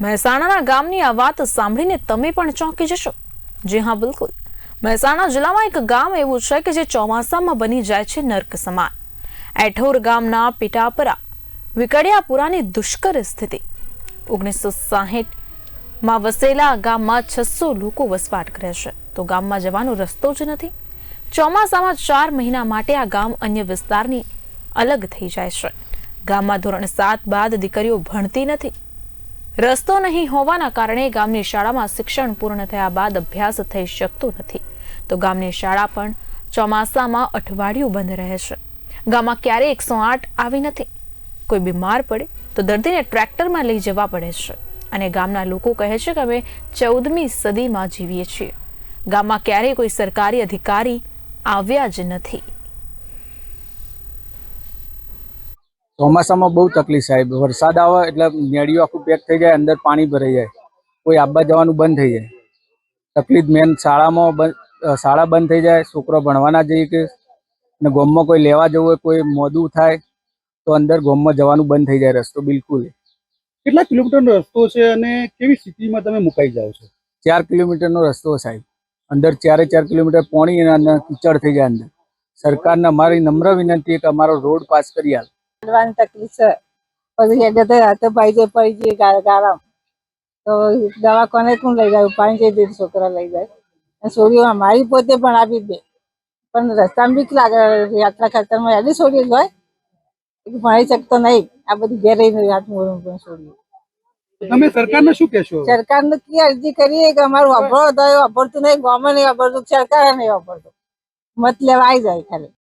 મહેસાણાના ગામની આ વાત સાંભળીને તમે પણ ચોંકી જશો। જી હા, બિલકુલ। મહેસાણા જિલ્લામાં એક ગામ એવું છે કે જે ચોમાસામાં બની જાય છે નર્ક સમાન। એઠોર ગામના પીટાપરા વિકડિયાપુરાની દુષ્કર સ્થિતિ। 1960માં વસેલા ગામમાં 600 લોકો વસવાટ કરે છે, તો ગામમાં જવાનો રસ્તો જ નથી। ચોમાસામાં 4 મહિના માટે આ ગામ અન્ય વિસ્તારની અલગ થઈ જાય છે। ગામમાં ધોરણ 7 બાદ દીકરીઓ ભણતી નથી। રસ્તો નહીં હોવાના કારણે ગામની શાળામાં શિક્ષણ પૂર્ણ થયા બાદ અભ્યાસ થઈ શકતો નથી, તો ગામની શાળા પણ ચોમાસામાં અઠવાડિયું બંધ રહે છે। ગામમાં ક્યારેય 108 આવી નથી। કોઈ બીમાર પડે તો દર્દીને ટ્રેક્ટરમાં લઈ જવા પડે છે, અને ગામના લોકો કહે છે કે અમે 14મી સદીમાં જીવીએ છીએ। ગામમાં ક્યારેય કોઈ સરકારી અધિકારી આવ્યા જ નથી। ચોમાસામાં બહુ તકલીફ સાહેબ। વરસાદ આવે એટલે નેડીઓ આખું પેક થઈ જાય, અંદર પાણી ભરાઈ જાય, કોઈ આવવા જવાનું બંધ થઈ જાય। તકલીફ મેન શાળામાં શાળા બંધ થઈ જાય, છોકરો ભણવાના જઈએ કે ને ગામમાં કોઈ લેવા જવું હોય, કોઈ મોડું થાય તો અંદર ગામમાં જવાનું બંધ થઈ જાય રસ્તો બિલકુલ। કેટલા કિલોમીટરનો રસ્તો છે અને કેવી સ્થિતિમાં તમે મુકાઈ જાઓ છો? 4 કિલોમીટરનો રસ્તો સાહેબ। અંદર 4 કિલોમીટર પાણી અને કીચડ થઈ જાય અંદર। સરકારને અમારી નમ્ર વિનંતી કે અમારો રોડ પાસ કરી આલે। તકલીફ છે, પછી હેડે હાથે ભાઈ જે પડી જઈએ ગાળા તો દવાખાને કોણ લઈ જાય? પાણી જઈ છોકરા લઈ જાય, છોડીઓ મારી પોતે પણ આપી દે, પણ રસ્તામાં બીક લાગે। યાત્રા ખાતરમાં હેડી છોડી હોય, ભણી શકતો નહીં, આ બધી ઘેર હાથ મોડું પણ છોડ્યું। તમે સરકારને શું કહેશો? સરકારને કી અરજી કરીએ કે અમારું અભરો તો અભરતું નહીં, ગમે નહીં અભરતું, સરકારે નહીં અભરતું, મત લેવા આવી જાય ખાલી।